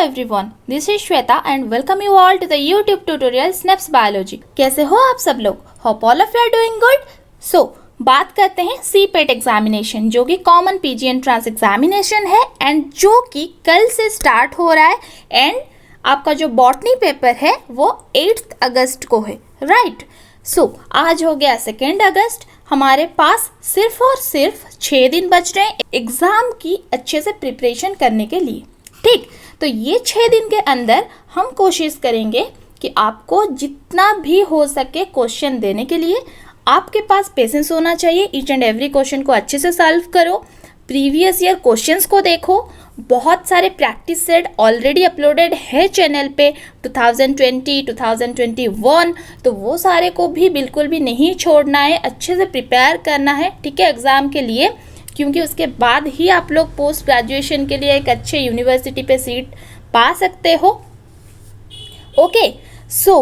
everyone, this is Shweta and welcome you all to the YouTube tutorial SNAPS Biology। कैसे हो आप सब लोग? Hope all of you are doing good। So, बात करते हैं CPET एग्जामिनेशन जो कि कॉमन पीजी एंट्रेंस एग्जामिनेशन है एंड जो कि कल से स्टार्ट हो रहा है एंड आपका जो बॉटनी पेपर है वो 8 अगस्त को है, राइट। सो आज हो गया 2 अगस्त, हमारे पास सिर्फ और सिर्फ 6 दिन बच रहे हैं एग्ज़ाम की अच्छे से प्रिपरेशन करने के लिए, ठीक। तो ये 6 दिन के अंदर हम कोशिश करेंगे कि आपको जितना भी हो सके क्वेश्चन देने के लिए आपके पास पेशेंस होना चाहिए। ईच एंड एवरी क्वेश्चन को अच्छे से सॉल्व करो, प्रीवियस ईयर क्वेश्चंस को देखो। बहुत सारे प्रैक्टिस सेट ऑलरेडी अपलोडेड है चैनल पे 2020, 2021, तो वो सारे को भी बिल्कुल भी नहीं छोड़ना है, अच्छे से प्रिपेयर करना है, ठीक है, एग्ज़ाम के लिए, क्योंकि उसके बाद ही आप लोग पोस्ट ग्रेजुएशन के लिए एक अच्छे यूनिवर्सिटी पे सीट पा सकते हो। Okay, so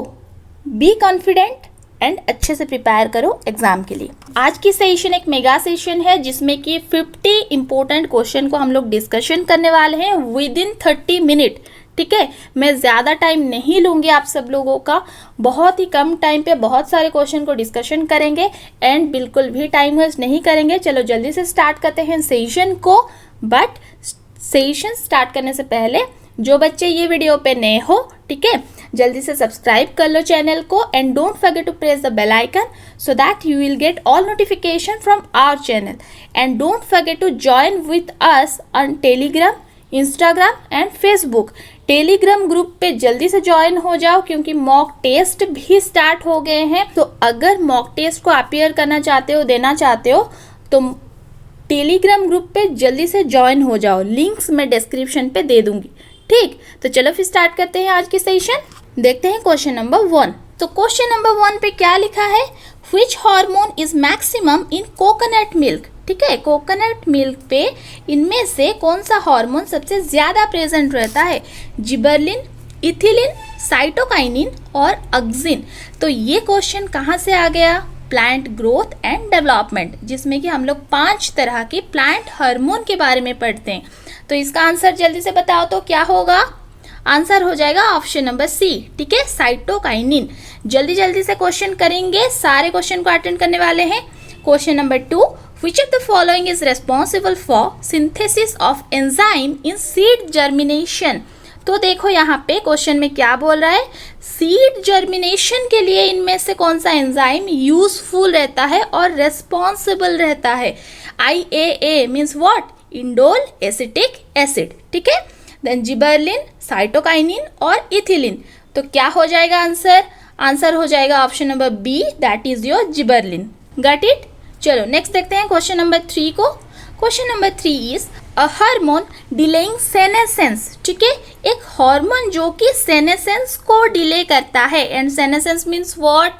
be confident and अच्छे से प्रिपेयर करो एग्जाम के लिए। आज की सेशन एक मेगा सेशन है जिसमें कि 50 इंपॉर्टेंट क्वेश्चन को हम लोग डिस्कशन करने वाले हैं विद इन 30 मिनट, ठीक है। मैं ज़्यादा टाइम नहीं लूँगी आप सब लोगों का, बहुत ही कम टाइम पे बहुत सारे क्वेश्चन को डिस्कशन करेंगे एंड बिल्कुल भी टाइम वेस्ट नहीं करेंगे। चलो जल्दी से स्टार्ट करते हैं सेशन को। बट सेशन स्टार्ट करने से पहले जो बच्चे ये वीडियो पे नए हो, ठीक है, जल्दी से सब्सक्राइब कर लो चैनल को and don't forget to press the bell icon so that you will get all notification from our channel and don't forget to join with us on Telegram, Instagram and Facebook. Telegram group पे जल्दी से join हो जाओ क्योंकि mock test भी start हो गए हैं। तो अगर मॉक टेस्ट को अपीयर करना चाहते हो, देना चाहते हो, तो टेलीग्राम ग्रुप पे जल्दी से ज्वाइन हो जाओ, लिंक्स मैं डिस्क्रिप्शन पे दे दूंगी, ठीक। तो चलो फिर स्टार्ट करते हैं आज की सेशन। देखते हैं क्वेश्चन नंबर 1। तो क्वेश्चन नंबर 1 पे क्या लिखा है, which hormone is maximum in coconut milk, ठीक है। कोकोनट मिल्क पे इनमें से कौन सा हार्मोन सबसे ज़्यादा प्रेजेंट रहता है, जिबरलिन, इथिलिन, साइटोकाइनिन और ऑक्सिन। तो ये क्वेश्चन कहाँ से आ गया, प्लांट ग्रोथ एंड डेवलपमेंट, जिसमें कि हम लोग 5 तरह के प्लांट हार्मोन के बारे में पढ़ते हैं। तो इसका आंसर जल्दी से बताओ तो क्या होगा, आंसर हो जाएगा ऑप्शन नंबर सी, ठीक है, साइटोकाइनिन। जल्दी जल्दी से क्वेश्चन करेंगे, सारे क्वेश्चन को अटेंड करने वाले हैं। Question number 2, which of the following is responsible for synthesis of enzyme in seed germination। तो देखो यहाँ पे क्वेश्चन में क्या बोल रहा है, सीड जर्मिनेशन के लिए इनमें से कौन सा एंजाइम यूजफुल रहता है और रेस्पॉन्सिबल रहता है। IAA means what, indole acetic acid, ठीक है। देन जिबरलिन, साइटोकाइनिन और इथिलिन। तो क्या हो जाएगा आंसर, आंसर हो जाएगा option number B, that is your gibberellin. Got it. चलो नेक्स्ट देखते हैं क्वेश्चन नंबर 3 को। Question number 3 is a hormone delaying senescence, ठीक है, एक हार्मोन जो कि सेनेसेंस को डिले करता है एंड सेनेसेंस मीन्स व्हाट,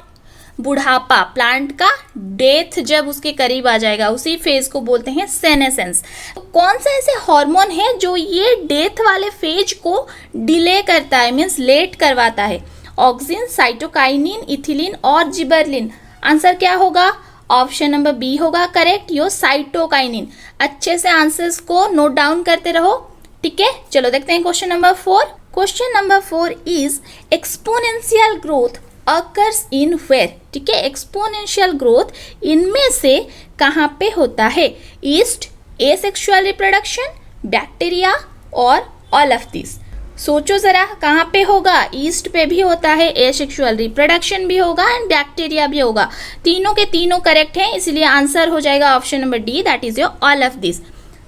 बुढ़ापा, प्लांट का डेथ जब उसके करीब आ जाएगा उसी फेज को बोलते हैं सेनेसेंस। तो कौन सा ऐसे हार्मोन है जो ये डेथ वाले फेज को डिले करता है, मीन्स लेट करवाता है। ऑक्सिन, साइटोकाइनिन, इथिलिन और जिबरलिन। आंसर क्या होगा, ऑप्शन नंबर बी होगा करेक्ट, यो साइटोकाइनिन। अच्छे से आंसर्स को नोट डाउन करते रहो, ठीक है। चलो देखते हैं question number 4। Question number 4 is exponential growth occurs in where, ठीक है। एक्सपोनेंशियल ग्रोथ इनमें से कहाँ पे होता है, ईस्ट, एसेक्सुअल रिप्रोडक्शन, बैक्टीरिया और ऑल ऑफ दिस। सोचो जरा कहाँ पे होगा, ईस्ट पे भी होता है, एसेक्सुअल रिप्रोडक्शन भी होगा एंड बैक्टीरिया भी होगा। तीनों के तीनों करेक्ट हैं, इसलिए आंसर हो जाएगा option number D, that is your all of this.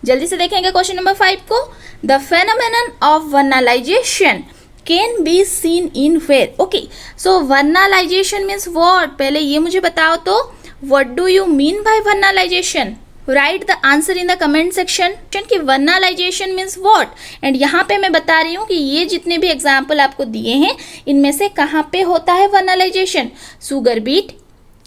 जल्दी से देखेंगे क्वेश्चन नंबर 5 को। The phenomenon of vernalization can be seen in where, okay. So vernalization means what, पहले ये मुझे बताओ तो what do you mean by vernalization. Write the answer in the comment section कि वर्नालाइजेशन मीन्स व्हाट। एंड यहाँ पे मैं बता रही हूँ कि ये जितने भी एग्जाम्पल आपको दिए हैं इनमें से कहाँ पे होता है vernalisation, sugar beet,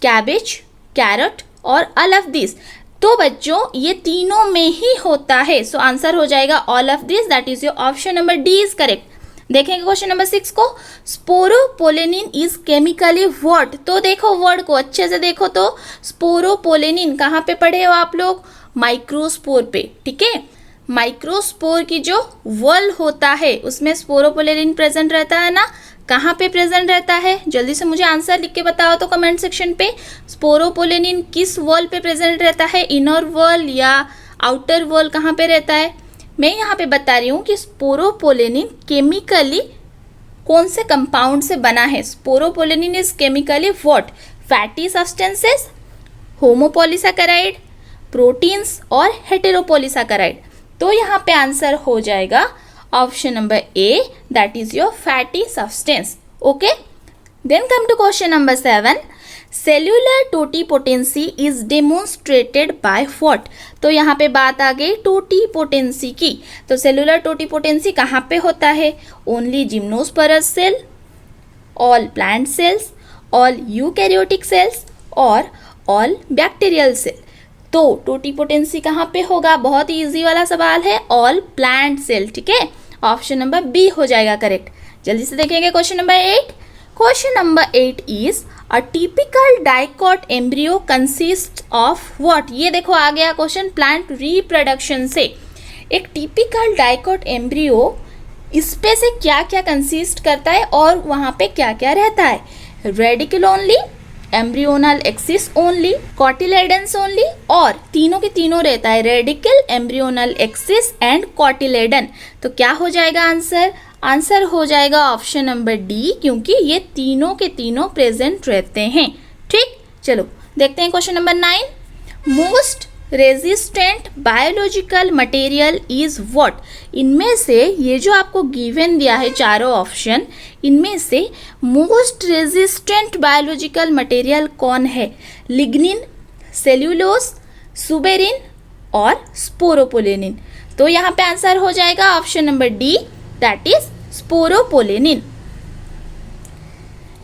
cabbage, carat और ऑल ऑफ दिस। तो बच्चों ये तीनों में ही होता है, सो आंसर हो जाएगा all of this, that is your option number D is correct. देखेंगे क्वेश्चन नंबर 6 को। Sporopollenin is chemically what. तो देखो वर्ड को अच्छे से देखो तो स्पोरोपोलेनिन कहाँ पे पढ़े हो आप लोग, माइक्रोस्पोर पे, ठीक है। माइक्रोस्पोर की जो वॉल होता है उसमें स्पोरोपोलेनिन प्रेजेंट रहता है ना, कहाँ पे प्रेजेंट रहता है? जल्दी से मुझे आंसर लिख के बताओ तो कमेंट सेक्शन पे। स्पोरोपोलेनिन किस वॉल पे प्रेजेंट रहता है, इनर वॉल या आउटर वॉल, कहाँ पे रहता है? मैं यहाँ पे बता रही हूँ कि स्पोरोपोलेनिन केमिकली कौन से कंपाउंड से बना है। Sporopollenin is chemically what? Fatty substances, homopolysaccharide, proteins और हेटेरोपॉलीसैकेराइड। तो यहाँ पे आंसर हो जाएगा option number A, that is your fatty substance. Okay, then come to question number 7। Cellular totipotency is demonstrated by what? तो यहाँ पे बात आ गई टोटीपोटेंसी की। तो सेल्यूलर टोटीपोटेंसी कहाँ पे होता है? Only gymnosperm cell, all plant cells, all eukaryotic cells और ऑल बैक्टीरियल सेल। तो टोटीपोटेंसी कहाँ पे होगा? बहुत ही इजी वाला सवाल है, ऑल प्लांट सेल। ठीक है, ऑप्शन नंबर बी हो जाएगा करेक्ट। जल्दी से देखेंगे question number 8। Question number 8 is a typical dicot embryo consist of what? ये देखो आ गया क्वेश्चन प्लांट रिप्रोडक्शन से। एक टिपिकल डाइकॉट एम्ब्रियो इस पे से क्या क्या कंसिस्ट करता है और वहाँ पे क्या क्या रहता है? Radical only, embryonal axis only, cotyledons only, और तीनों के तीनों रहता है, radical, embryonal axis and cotyledon. तो क्या हो जाएगा आंसर? आंसर हो जाएगा ऑप्शन नंबर डी, क्योंकि ये तीनों के तीनों प्रेजेंट रहते हैं। ठीक, चलो देखते हैं question number 9। Most resistant biological material is what? इनमें से ये जो आपको गिवन दिया है चारों ऑप्शन, इनमें से मोस्ट रेजिस्टेंट बायोलॉजिकल मटेरियल कौन है? लिग्निन, सेल्यूलोज, सुबेरिन और स्पोरोपोलेनिन। तो यहाँ पे आंसर हो जाएगा option number D, that is sporopollenin.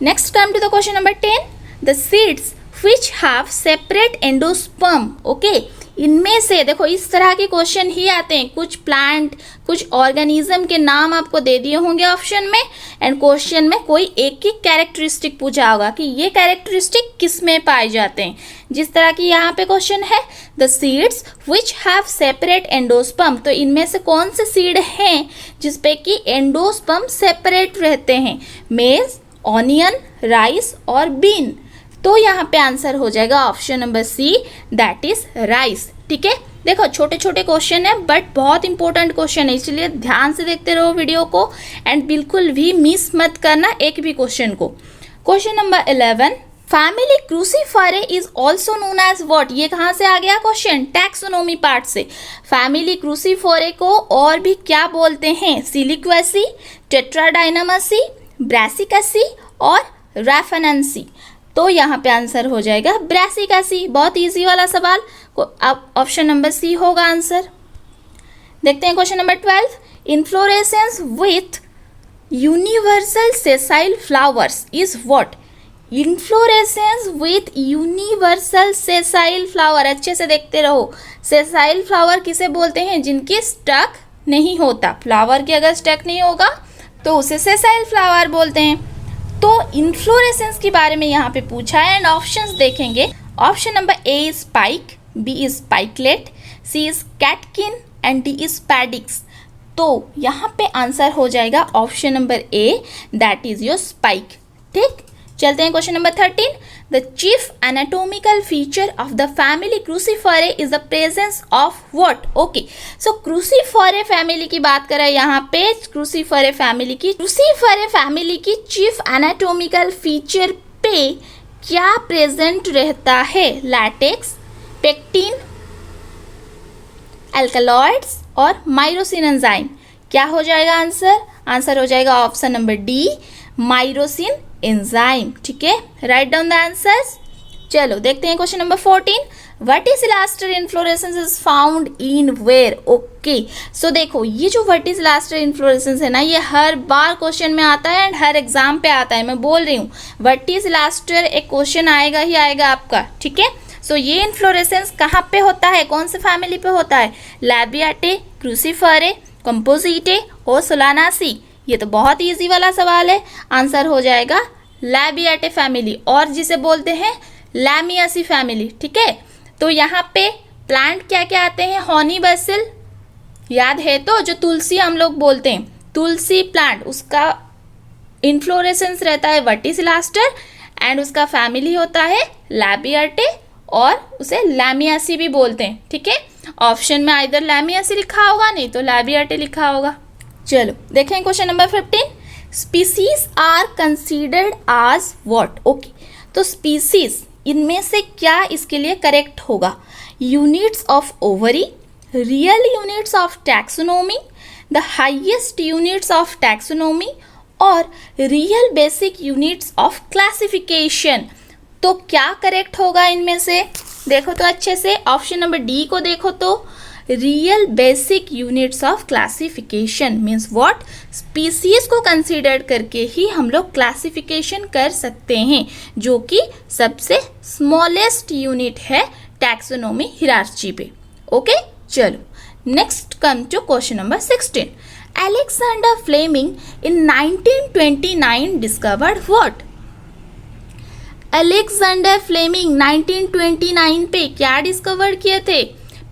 Next come to the question number 10। The seeds which have separate endosperm, okay, इनमें से देखो इस तरह के क्वेश्चन ही आते हैं। कुछ प्लांट, कुछ ऑर्गेनिज्म के नाम आपको दे दिए होंगे ऑप्शन में, एंड क्वेश्चन में कोई एक ही कैरेक्टरिस्टिक पूछा होगा कि ये कैरेक्टरिस्टिक किस में पाए जाते हैं। जिस तरह की यहाँ पे क्वेश्चन है, the seeds which have separate endosperm, तो इनमें से कौन से सीड हैं जिसपे कि एंडोस्पर्म सेपरेट रहते हैं? मेज, ऑनियन, राइस और बीन। तो यहाँ पे आंसर हो जाएगा option number C, that is rice. ठीक है, देखो छोटे छोटे क्वेश्चन है बट बहुत इंपॉर्टेंट क्वेश्चन है, इसलिए ध्यान से देखते रहो वीडियो को एंड बिल्कुल भी मिस मत करना एक भी क्वेश्चन को। Question number 11। Family Cruciferae is also known as what? ये कहाँ से आ गया क्वेश्चन? टैक्सोनॉमी पार्ट से। फैमिली क्रूसीफेराe को और भी क्या बोलते हैं? सिलिक्वेसी, टेट्राडाइनमसी, ब्रासिकेसी और रैफेनेंसी। तो यहाँ पे आंसर हो जाएगा ब्रासिकेसी। बहुत इजी वाला सवाल, अब ऑप्शन नंबर सी होगा आंसर। देखते हैं question number 12। Inflorescence with universal sessile flowers is what? Inflorescence with universal sessile flower, अच्छे से देखते रहो। सेसाइल फ्लावर किसे बोलते हैं? जिनकी स्टक नहीं होता। फ्लावर की अगर स्टक नहीं होगा तो उसे सेसाइल फ्लावर बोलते हैं। तो इन्फ्लोरेसेंस के बारे में यहाँ पे पूछा है एंड ऑप्शंस देखेंगे। Option number A is spike, B is spikelet, C is catkin and D is spadix. तो यहाँ पे आंसर हो जाएगा option number A, that is your spike. ठीक, चलते हैं question number 13। The chief anatomical feature of the family Cruciferae is the presence of what? Okay, so Cruciferae family की बात करें यहाँ पे, क्रूसीफेराe फैमिली की चीफ एनाटोमिकल फीचर पे क्या प्रेजेंट रहता है? लैटेक्स, पेक्टिन, अल्कलॉइड्स और माइरोसिन एंजाइम। क्या हो जाएगा आंसर? आंसर हो जाएगा option number D, myrosin enzyme. ठीक है, राइट डाउन द आंसर्स। चलो देखते हैं question number 14। Verticillaster inflorescence is found in where? Okay, so देखो ये जो वर्टिसिलास्टर इन्फ्लोरेसेंस है ना, ये हर बार क्वेश्चन में आता है एंड हर एग्जाम पे आता है। मैं बोल रही हूँ वर्टिसिलास्टर एक क्वेश्चन आएगा ही आएगा आपका। ठीक है, सो ये इन्फ्लोरेसेंस कहाँ पे होता है? कौन से फैमिली पे होता है? लैबियाटे, क्रूसीफेराe, कंपोजिटे और सोलानासी। ये तो बहुत इजी वाला सवाल है। आंसर हो जाएगा लैबियाटे फैमिली, और जिसे बोलते हैं लैमियासी फैमिली। ठीक है, तो यहाँ पे प्लांट क्या क्या आते हैं? हॉनी बेसिल, याद है तो, जो तुलसी हम लोग बोलते हैं, तुलसी प्लांट, उसका इन्फ्लोरेसेंस रहता है वर्टिसिलास्टर एंड उसका फैमिली होता है लैबियर्टे और उसे लैमियासी भी बोलते हैं। ठीक है, ऑप्शन में आइदर लैमियासी लिखा होगा, नहीं तो लैबियर्टे लिखा होगा। चलो देखें question number 15, species are considered as what. Okay, तो स्पीसीज इनमें से क्या इसके लिए करेक्ट होगा? Units of ovary, real units of taxonomy, the highest units of taxonomy और real basic units of classification. तो क्या करेक्ट होगा इनमें से? देखो तो अच्छे से, ऑप्शन नंबर डी को देखो तो, real basic units of classification means what, species को कंसीडर करके ही हम लोग क्लासिफिकेशन कर सकते हैं, जो कि सबसे स्मॉलेस्ट यूनिट है टैक्सोनॉमी हिरार्ची पे। ओके, चलो next come to question number 16, Alexander Fleming in 1929 discovered what? Alexander Fleming 1929 पे क्या डिस्कवर किए थे?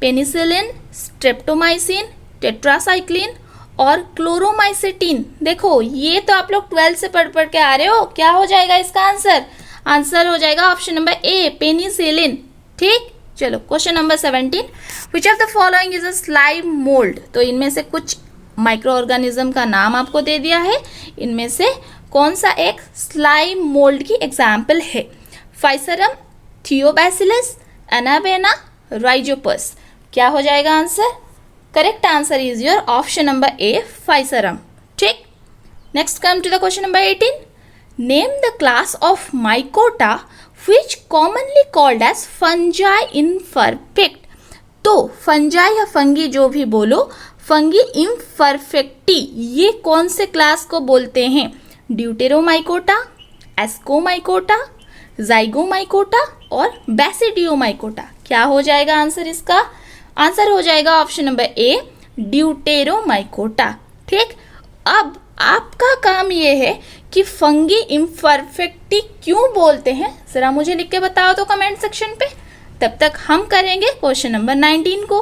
पेनिसिलिन, स्ट्रेप्टोमाइसिन, टेट्रासाइक्लिन और क्लोरोमाइसिटिन। देखो ये तो आप लोग 12 से पढ़ के आ रहे हो, क्या हो जाएगा इसका आंसर? आंसर हो जाएगा ऑप्शन नंबर ए, पेनिसिलिन। ठीक, चलो question number 17, which of the following is a slime mould. तो इनमें से कुछ माइक्रो ऑर्गेनिज्म का नाम आपको दे दिया है, इनमें से कौन सा एक स्लाइम मोल्ड की एग्जाम्पल है? Physarum, Thiobacillus, Anabaena, Rhizopus. क्या हो जाएगा answer? Correct answer is your option number A, Physarum. ठीक, next come to the question number 18, name the class of mycota which commonly called as fungi imperfect. तो fungi या fungi जो भी बोलो, fungi imperfecti ये कौन से क्लास को बोलते हैं? ड्यूटेरोमाइकोटा, एस्कोमाइकोटा, जाइगोमाइकोटा और बैसिडियोमाइकोटा। क्या हो जाएगा आंसर इसका? आंसर हो जाएगा ऑप्शन नंबर ए, ड्यूटेरोमाइकोटा। ठीक, अब आपका काम ये है कि फंगी इम्परफेक्टी क्यों बोलते हैं, जरा मुझे लिख के बताओ तो कमेंट सेक्शन पे। तब तक हम करेंगे क्वेश्चन नंबर 19 को।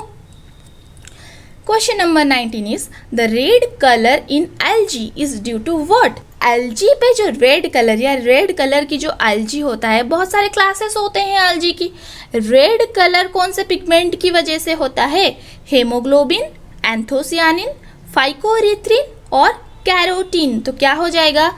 Question number 19 is the red colour in algae is due to what. Algae पे जो रेड कलर या रेड कलर की जो एल्गी होता है, बहुत सारे क्लासेस होते हैं एल्गी की, रेड कलर कौन से पिगमेंट की वजह से होता है? हेमोग्लोबिन, एंथोसियानिन, फाइकोएरिथ्रिन और कैरोटीन। तो क्या हो जाएगा?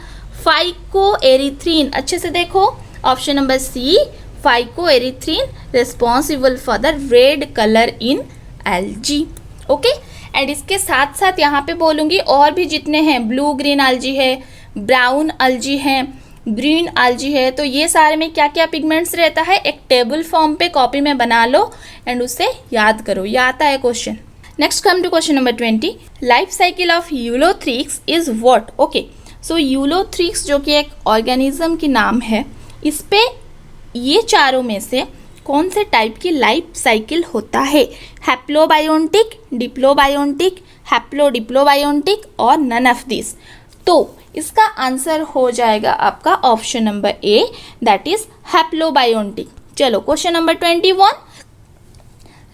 फाइकोएरिथ्रिन। अच्छे से देखो, option number C, phycoerythrin responsible for the red colour in algae. Okay, and इसके साथ साथ यहाँ पे बोलूँगी और भी जितने हैं, ब्लू ग्रीन एल्गी है, ब्राउन एल्गी है, ग्रीन एल्गी है, तो ये सारे में क्या क्या पिगमेंट्स रहता है, एक टेबल फॉर्म पे कॉपी में बना लो एंड उसे याद करो, ये आता है question. Next come to question number 20, life cycle of Ulothrix is what. Okay, so Ulothrix जो कि एक ऑर्गेनिज्म की नाम है, इस पे ये चारों में से कौन से टाइप की लाइफ साइकिल होता है? हैप्लोबायोटिक, डिप्लोबायोटिक, हैप्लोडिप्लोबायोटिक और नन ऑफ दिस। तो इसका आंसर हो जाएगा आपका option number A, that is haplobiontic. चलो question number 21,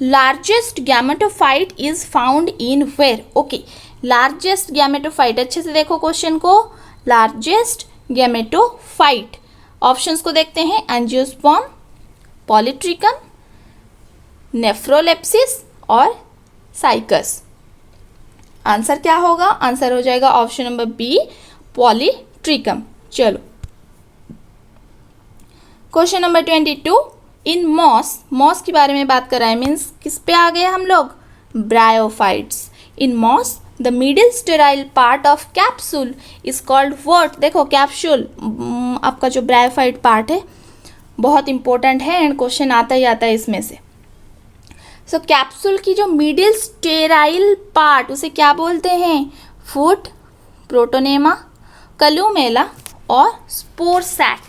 largest gametophyte is found in where. Okay, largest gametophyte, अच्छे से देखो क्वेश्चन को, लार्जेस्ट गैमेटोफाइट, ऑप्शंस को देखते हैं, एंजियोस्पर्म, पॉलीट्रिकम, नेफ्रोलेप्सिस और साइकस। आंसर क्या होगा? आंसर हो जाएगा ऑप्शन नंबर बी, पॉलीट्रिकम। चलो question number 22, in moss, moss के बारे में बात कर रहा है, मीन्स किस पे आ गए हम लोग? Bryophytes. In moss the middle sterile part of capsule is called what. देखो कैप्सूल आपका जो ब्रायोफाइट पार्ट है बहुत इंपॉर्टेंट है एंड क्वेश्चन आता ही आता है इसमें से। सो कैप्सूल की जो मिडिल स्टेराइल पार्ट, उसे क्या बोलते हैं? फुट, प्रोटोनेमा, कलूमेला और स्पोर सैक।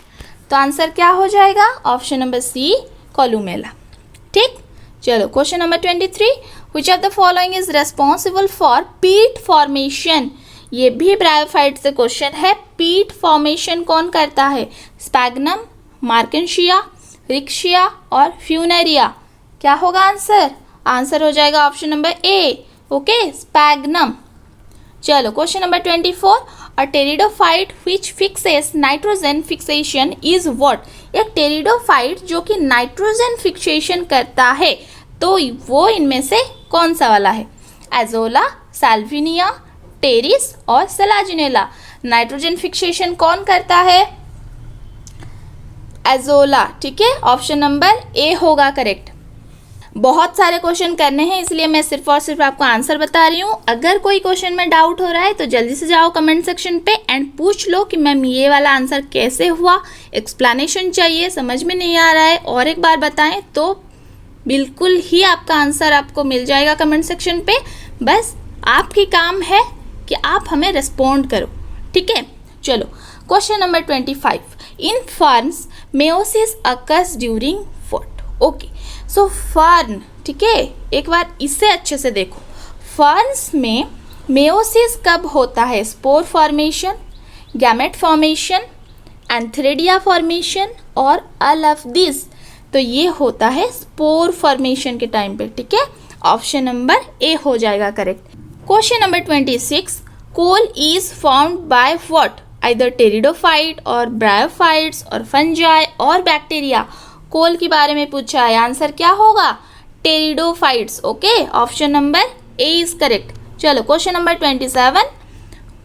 तो आंसर क्या हो जाएगा? Option number C, columella. ठीक, चलो question number 23, which of the following is responsible for peat formation. ये भी ब्रायोफाइट से क्वेश्चन है, पीट फॉर्मेशन कौन करता है? स्पैग्नम, मार्केंशिया, रिक्शिया और फ्यूनेरिया। क्या होगा आंसर? आंसर हो जाएगा option number A, okay, Sphagnum. चलो question number 24, a pteridophyte which fixes nitrogen fixation is what. एक टेरिडोफाइट जो कि नाइट्रोजन फिक्सेशन करता है, तो वो इनमें से कौन सा वाला है? एजोला, साल्विनिया, टेरिस और सेलाजिनेला। नाइट्रोजन फिक्सेशन कौन करता है? एजोला, ठीक है, ऑप्शन नंबर ए होगा करेक्ट। बहुत सारे क्वेश्चन करने हैं, इसलिए मैं सिर्फ और सिर्फ आपको आंसर बता रही हूँ। अगर कोई क्वेश्चन में डाउट हो रहा है तो जल्दी से जाओ कमेंट सेक्शन पे एंड पूछ लो कि मैम ये वाला आंसर कैसे हुआ, एक्सप्लेनेशन चाहिए, समझ में नहीं आ रहा है और एक बार बताएं, तो बिल्कुल ही आपका आंसर आपको मिल जाएगा कमेंट सेक्शन पे। बस आपकी काम है कि आप हमें रिस्पॉन्ड करो, ठीक है। चलो question number 25, in ferns meiosis occurs during what. Okay, so fern, ठीक है, एक बार इसे अच्छे से देखो। फर्न्स में मेयोसिस कब होता है? Spore formation, gamete formation, antheridia formation और ऑल ऑफ दिस। तो ये होता है स्पोर फॉर्मेशन के टाइम पे, ठीक है। ऑप्शन नंबर ए हो जाएगा correct. Question number 26, coal is formed by what? Either pteridophyte और ब्रायोफाइट्स और फंजाई और बैक्टीरिया। कोल के बारे में पूछा है, आंसर क्या होगा? Pteridophytes, okay, option number A is correct. चलो question number 27,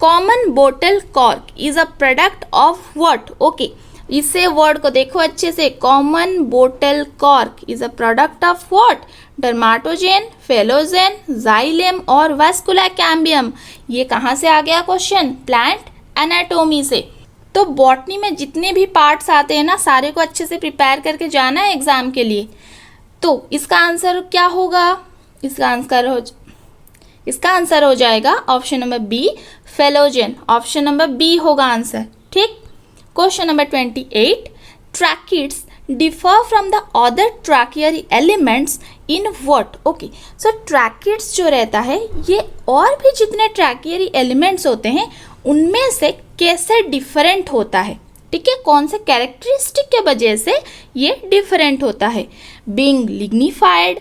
common bottle cork is a product of what? Okay, इसे वर्ड को देखो अच्छे से। Common bottle cork is a product of what? Dermatogen, phellogen, xylem और vascular cambium. ये कहाँ से आ गया क्वेश्चन? प्लांट एनाटोमी से। तो बॉटनी में जितने भी पार्ट्स आते हैं ना, सारे को अच्छे से प्रिपेयर करके जाना है एग्जाम के लिए। तो इसका आंसर क्या होगा? इसका आंसर हो जाएगा option number B, phellogen. Option number B होगा आंसर, ठीक। Question number 28, tracheids differ from the other tracheary elements in what? Okay, so tracheids जो रहता है, ये और भी जितने ट्रैकियरी एलिमेंट्स होते हैं उनमें से कैसे डिफरेंट होता है, ठीक है। कौन से कैरेक्टरिस्टिक के वजह से ये डिफरेंट होता है? Being lignified,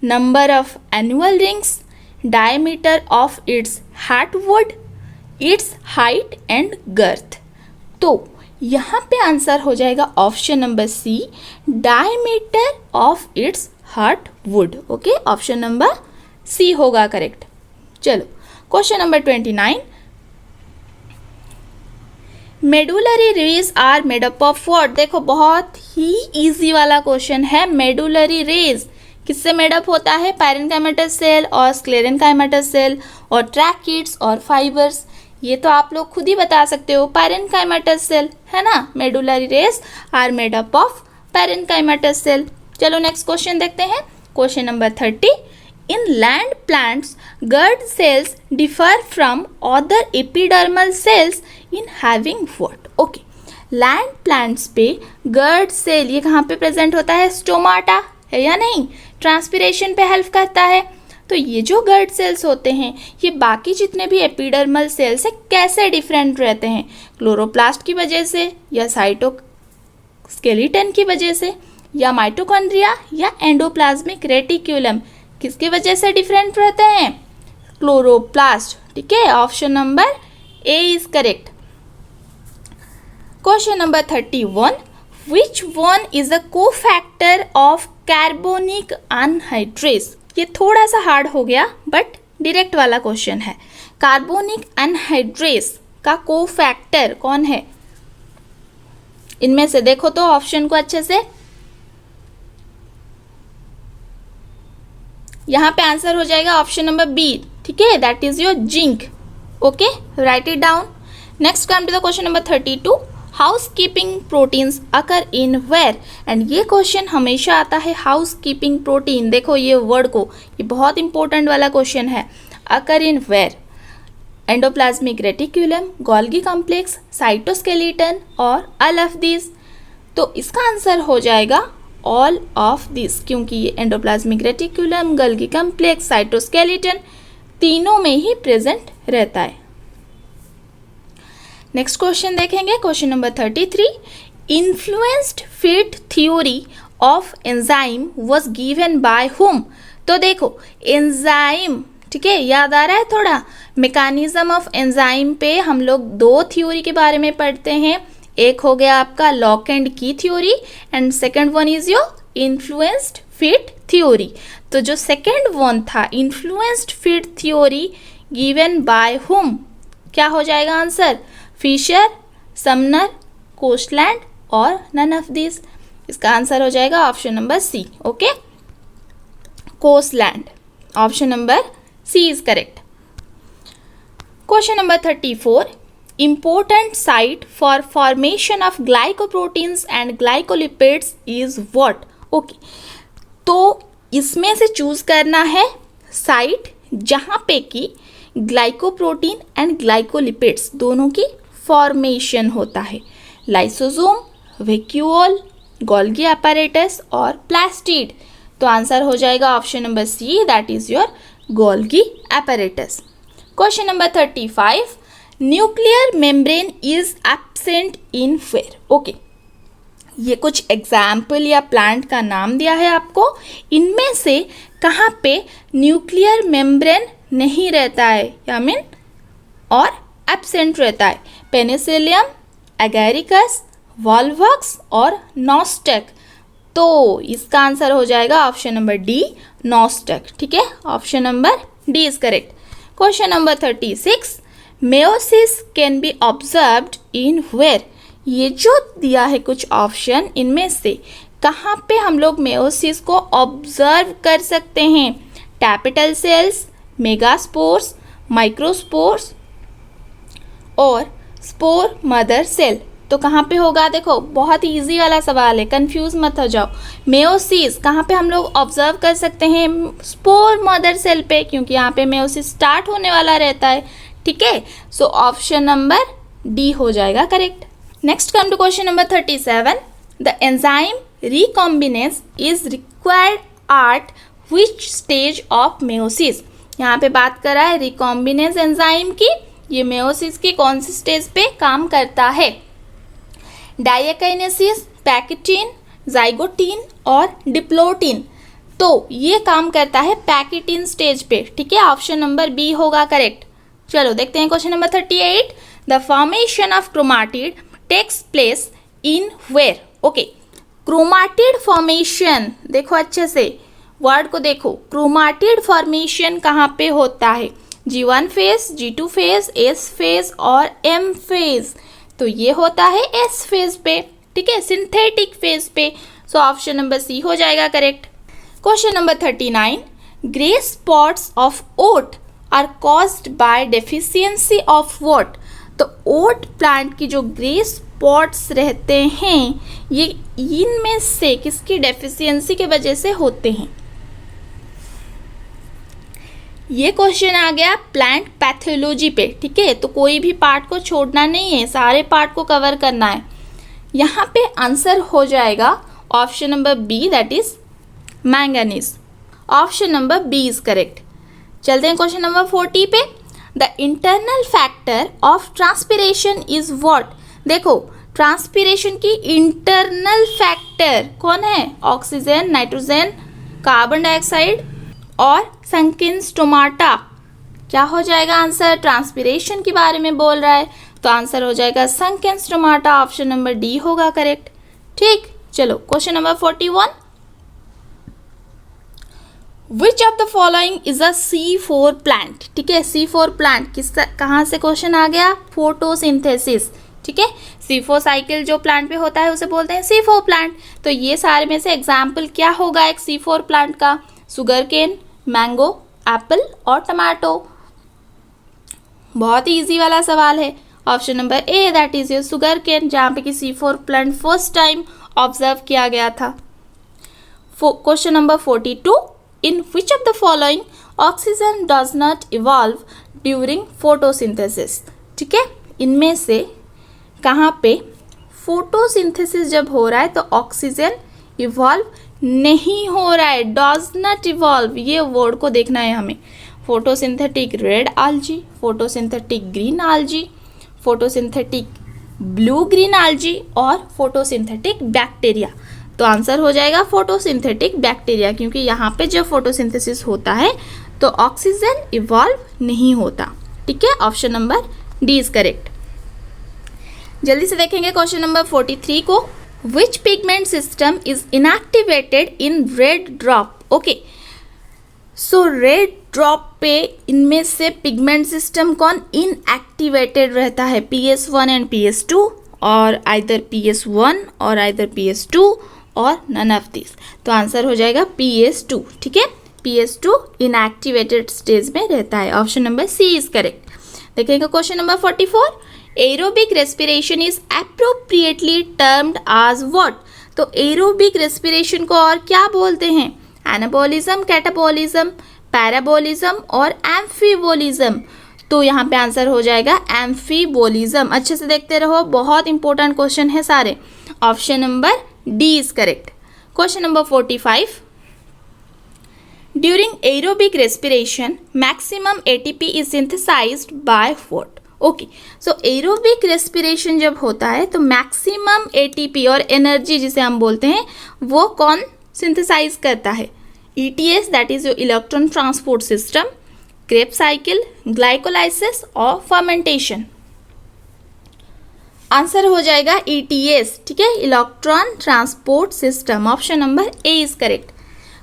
number of annual rings, diameter of its heartwood, its height and girth. तो यहाँ पे आंसर हो जाएगा option number C, diameter of its heartwood. Okay, option number C होगा करेक्ट। चलो question number 29, medullary rays are made up of what? देखो बहुत ही इजी वाला क्वेश्चन है। मेडुलरी रेज किससे मेडअप होता है? पैरेन्काइमेटस सेल और स्क्लेरेन्काइमेटस सेल और ट्रैकिड्स और फाइबर्स। ये तो आप लोग खुद ही बता सकते हो, पैरेन्काइमेटस सेल है ना। Medullary rays are made up of parenchymatous cell. चलो नेक्स्ट क्वेश्चन देखते हैं। Question number 30, in land plants guard cells differ from other epidermal cells in having what? Okay, land plants पे गर्ड सेल ये कहाँ पे present होता है? Stomata है या नहीं? ट्रांसपिरेशन पे हेल्प करता है। तो ये जो गर्ड सेल्स होते हैं, ये बाकी जितने भी एपिडर्मल सेल्स हैं कैसे डिफरेंट रहते हैं? क्लोरोप्लास्ट की वजह से, या साइटोस्केलेटन की वजह से, या माइटोकॉन्ड्रिया, या एंडोप्लाज्मिक रेटिक्यूलम, किसकी वजह से डिफरेंट रहते हैं? क्लोरोप्लास्ट, ठीक है। Option number A is correct. Question number 31, which one is a cofactor of carbonic anhydrase? ये थोड़ा सा हार्ड हो गया बट डायरेक्ट वाला क्वेश्चन है। कार्बोनिक अनहाइड्रेस का कोफैक्टर कौन है? इनमें से देखो तो ऑप्शन को अच्छे से। यहाँ पे आंसर हो जाएगा ऑप्शन नंबर बी, ठीक है, that is your zinc. Okay, write it down. Next come to the question number 32, housekeeping proteins occur in where? And ये क्वेश्चन हमेशा आता है, हाउसकीपिंग प्रोटीन। देखो ये वर्ड को, ये बहुत इंपॉर्टेंट वाला क्वेश्चन है। Occur in where? Endoplasmic reticulum, Golgi complex, cytoskeleton और ऑल ऑफ दिस। तो इसका आंसर हो जाएगा ऑल ऑफ दिस, क्योंकि ये endoplasmic reticulum, Golgi complex, cytoskeleton तीनों में ही प्रेजेंट रहता है। नेक्स्ट क्वेश्चन देखेंगे, question number 33, influenced fit theory of enzyme was given by हुम? तो देखो एंजाइम, ठीक है, याद आ रहा है थोड़ा। मैकेनिज्म ऑफ एंजाइम पे हम लोग 2 थ्योरी के बारे में पढ़ते हैं। एक हो गया आपका lock and key theory and second one is your influenced fit theory. तो जो सेकंड वन था influenced fit theory given by whom, क्या हो जाएगा आंसर? फिशर, समनर, कोस्टलैंड और नन ऑफ दिस। इसका आंसर हो जाएगा option number C. Okay, Koshland, option number C is correct. Question number 34, important site for formation of glycoproteins and glycolipids is what? Okay, तो इसमें से choose करना है site जहाँ पे कि ग्लाइकोप्रोटीन एंड ग्लाइकोलिपिड्स दोनों की फॉर्मेशन होता है। लाइसोसोम, वैक्यूओल, गोल्गी अपैरेटस और प्लास्टिड। तो आंसर हो जाएगा option number C, that is your Golgi apparatus. Question number 35, nuclear membrane is absent in where? Okay, ये कुछ एग्जाम्पल या प्लांट का नाम दिया है आपको, इनमें से कहाँ पे न्यूक्लियर मेम्ब्रेन नहीं रहता है या मीन और एब्सेंट रहता है? पेनिसिलियम, एगैरिकस, वॉल्वॉक्स और नॉस्टेक। तो इसका आंसर हो जाएगा ऑप्शन नंबर डी, नॉस्टेक। ठीक है, option number D is correct. Question number 36, meiosis can be observed in where? ये जो दिया है कुछ ऑप्शन, इनमें से कहाँ पे हम लोग मेयोसिस को ऑब्जर्व कर सकते हैं? कैपिटल सेल्स, मेगास्पोर्स, माइक्रोस्पोर्स और स्पोर मदर सेल। तो कहाँ पे होगा? देखो बहुत ही इजी वाला सवाल है, कंफ्यूज मत हो जाओ। मेयोसिस कहाँ पे हम लोग ऑब्जर्व कर सकते हैं? स्पोर मदर सेल पे, क्योंकि यहाँ पे मेयोसिस स्टार्ट होने वाला रहता है। ठीक है, सो ऑप्शन नंबर डी हो जाएगा correct. Next come to question number 37, the enzyme recombinase is required at which stage of meiosis? यहाँ पे बात कर रहा है रिकॉम्बिनेस एंजाइम की, ये मेयोसिस के कौन से स्टेज पे काम करता है? डाइएकाइनेसिस, पैकेटिन, जाइगोटिन और डिप्लोटिन। तो ये काम करता है पैकेटिन स्टेज पे। ठीक है, ऑप्शन नंबर बी होगा करेक्ट। चलो देखते हैं question number 38, the formation of chromatid takes place in where? Okay, chromatid formation, देखो अच्छे से वर्ड को देखो, क्रोमाटिड फॉर्मेशन कहाँ पे होता है? G1 phase, G2 phase, S phase और M फेज। तो ये होता है S फेज पे। ठीक है, सिंथेटिक फेज पे। सो ऑप्शन नंबर सी हो जाएगा correct. Question number 39, grey spots of oat are caused by deficiency of what? तो ओट प्लांट की जो ग्रे स्पॉट्स रहते हैं, ये इनमें से किसकी डेफिशिएंसी के वजह से होते हैं? ये क्वेश्चन आ गया प्लांट पैथोलॉजी पे। ठीक है, तो कोई भी पार्ट को छोड़ना नहीं है, सारे पार्ट को कवर करना है। यहाँ पे आंसर हो जाएगा option number B, that is manganese. Option number B is correct. चलते हैं क्वेश्चन नंबर 40 पे, the internal factor of transpiration is what? देखो ट्रांसपिरेशन की इंटरनल फैक्टर कौन है? ऑक्सीजन, नाइट्रोजन, कार्बन डाइऑक्साइड और संकिन स्टोमाटा। क्या हो जाएगा आंसर? ट्रांसपिरेशन के बारे में बोल रहा है, तो आंसर हो जाएगा संकिन स्टोमाटा। ऑप्शन नंबर डी होगा करेक्ट। ठीक, चलो question number 41, which of the following is a C4 plant? ठीक है, C4 प्लांट किस कहाँ से क्वेश्चन आ गया? फोटोसिंथेसिस। ठीक है, C4 साइकिल जो प्लांट पे होता है उसे बोलते हैं C4 प्लांट। तो ये सारे में से एग्जाम्पल क्या होगा एक C4 प्लांट का? सुगर केन, मैंगो, एप्पल और टमाटो। बहुत ही इजी वाला सवाल है। Option number A, that is your sugar cane, जहाँ पे कि C4 plant first time observe किया गया था। Question number 42, in which of the following oxygen does not evolve during photosynthesis? ठीक है, इनमें से कहाँ पे फोटोसिंथेसिस जब हो रहा है तो ऑक्सीजन इवॉल्व नहीं हो रहा है, डज नॉट इवॉल्व। ये वर्ड को देखना है हमें। Photosynthetic red algae, photosynthetic green algae, photosynthetic blue green algae और फोटोसिंथेटिक बैक्टीरिया। तो आंसर हो जाएगा फोटोसिंथेटिक बैक्टीरिया, क्योंकि यहाँ पे जब फोटोसिंथेसिस होता है तो ऑक्सीजन इवॉल्व नहीं होता। ठीक है, option number D is correct. जल्दी से देखेंगे क्वेश्चन नंबर 43 को। Which pigment system is inactivated in red drop? Okay, so red drop पे इनमें से पिगमेंट सिस्टम कौन इनएक्टिवेटेड रहता है? PS1 एंड PS2, और आइदर PS1 और आइदर PS2 और नन ऑफ दिस। तो आंसर हो जाएगा PS2। ठीक है, PS2 इनएक्टिवेटेड स्टेज में रहता है। Option number C is correct. देखेंगे question number 44। Aerobic respiration is appropriately termed as what? तो एरोबिक रेस्पिरेशन को और क्या बोलते हैं? एनाबॉलिज्म, कैटाबॉलिज्म, पैराबॉलिज्म और एम्फीबॉलिज्म। तो यहाँ पे आंसर हो जाएगा एम्फीबॉलिज्म। अच्छे से देखते रहो, बहुत इंपॉर्टेंट क्वेश्चन है सारे। Option number D is correct. Question number 45। During aerobic respiration maximum ATP is synthesised by what? Okay, so aerobic respiration जब होता है तो मैक्सिमम ATP और एनर्जी जिसे हम बोलते हैं वो कौन सिंथेसाइज करता है? ETS, that is your electron transport system, Krebs cycle, glycolysis और फर्मेंटेशन। आंसर हो जाएगा ETS। ठीक है, electron transport system. Option number A is correct.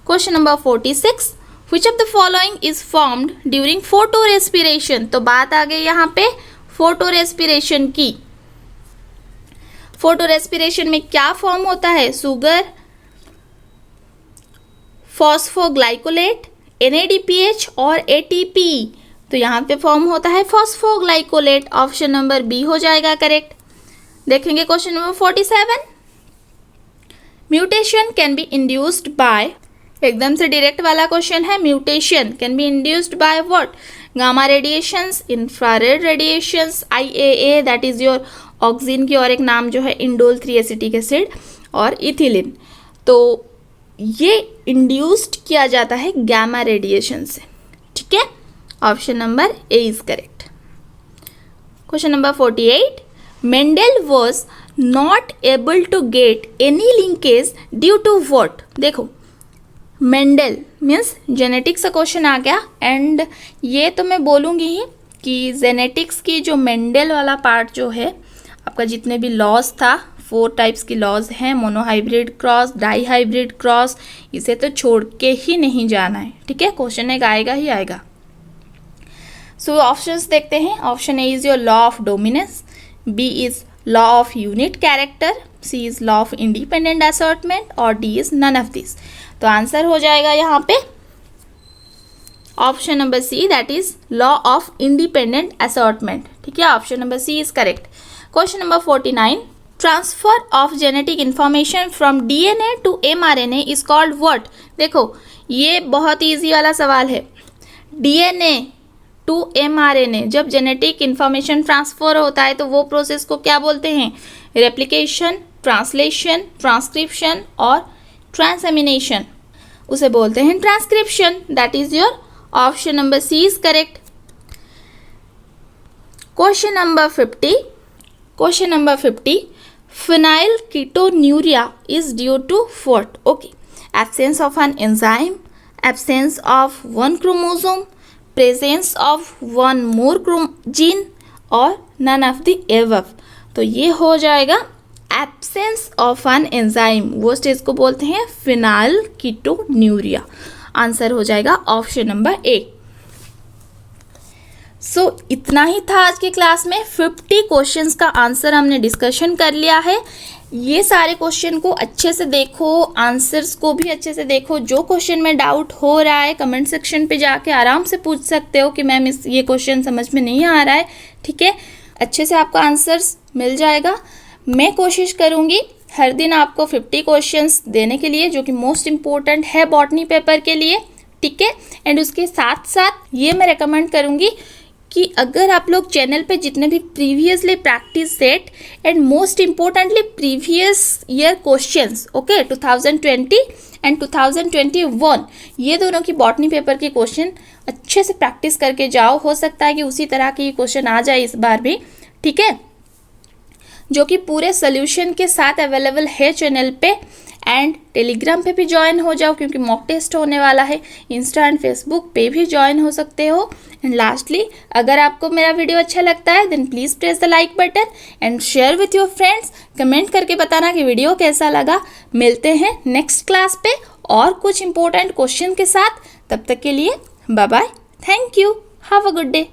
Question number 46। Which of the following is formed during photo respiration? तो बात आ गई यहाँ पे फोटो रेस्पिरेशन की। फोटो रेस्पिरेशन में क्या फॉर्म होता है? सुगर, फॉस्फोग्लाइकोलेट, NADPH और ATP। तो यहाँ पे फॉर्म होता है फॉस्फोग्लाइकोलेट। ऑप्शन नंबर बी हो जाएगा करेक्ट। देखेंगे question number 47। Mutation can be induced by, एकदम से डायरेक्ट वाला क्वेश्चन है। Mutation can be induced by what? Gamma radiations, infrared radiations, IAA, that is your oxygen की और एक नाम जो है इंडोल 3 एसिटिक एसिड, और इथिलीन। तो ये इंड्यूस्ड किया जाता है गामा रेडिएशन से। ठीक है, option number A is correct. Question number 48। Mendel was not able to get any linkage due to what? देखो, मेंडल मीन्स जेनेटिक्स का क्वेश्चन आ गया, एंड ये तो मैं बोलूँगी ही कि जेनेटिक्स की जो मेंडल वाला पार्ट जो है आपका, जितने भी लॉज था, 4 टाइप्स की लॉज हैं, monohybrid cross, dihybrid cross, इसे तो छोड़ के ही नहीं जाना है। ठीक है, क्वेश्चन एक आएगा ही आएगा। सो ऑप्शंस देखते हैं। Option A is your law of dominance, B is law of unit character, C is law of independent assortment और D is none of this. तो आंसर हो जाएगा यहाँ पे option number C, that is law of independent assortment. ठीक है, option number C is correct. Question number 49। Transfer of genetic information from DNA to mRNA is called what? देखो, ये बहुत ईजी वाला सवाल है। DNA टू mRNA, जब genetic information transfer होता है तो वो प्रोसेस को क्या बोलते हैं? रेप्लिकेशन, ट्रांसलेशन, ट्रांसक्रिप्शन और ट्रांसएमिनेशन। उसे बोलते हैं transcription. That is your option number C is correct. Question number 50। Question number 50। Phenylketonuria is due to what? Okay, absence of an enzyme, absence of one chromosome, presence of one more gene or none of the above। तो ये हो जाएगा absence of an enzyme, वो stage को बोलते हैं phenylketonuria। Answer हो जाएगा ऑप्शन नंबर ए। सो इतना ही था आज के क्लास में। 50 क्वेश्चंस का आंसर हमने डिस्कशन कर लिया है। ये सारे क्वेश्चन को अच्छे से देखो, आंसर्स को भी अच्छे से देखो। जो क्वेश्चन में डाउट हो रहा है कमेंट सेक्शन पे जाके आराम से पूछ सकते हो कि मैम ये क्वेश्चन समझ में नहीं आ रहा है। ठीक है, अच्छे से आपका आंसर्स मिल जाएगा। मैं कोशिश करूँगी हर दिन आपको 50 क्वेश्चंस देने के लिए, जो कि मोस्ट इम्पोर्टेंट है बॉटनी पेपर के लिए। ठीक है, एंड उसके साथ साथ ये मैं रेकमेंड करूँगी कि अगर आप लोग चैनल पे जितने भी previously practice set and most importantly previous year questions, okay, 2020 and 2021, ये दोनों की बॉटनी पेपर के क्वेश्चन अच्छे से प्रैक्टिस करके जाओ। हो सकता है कि उसी तरह के क्वेश्चन आ जाए इस बार भी। ठीक है, जो कि पूरे सोल्यूशन के साथ अवेलेबल है चैनल पे, एंड टेलीग्राम पे भी ज्वाइन हो जाओ क्योंकि मॉक टेस्ट होने वाला है। इंस्टा एंड फेसबुक पे भी ज्वाइन हो सकते हो। एंड लास्टली, अगर आपको मेरा वीडियो अच्छा लगता है then please press the like button and share with your friends. Comment करके बताना कि वीडियो कैसा लगा। मिलते हैं नेक्स्ट क्लास पे और कुछ इंपॉर्टेंट क्वेश्चन के साथ। तब तक के लिए bye bye. Thank you. Have a good day.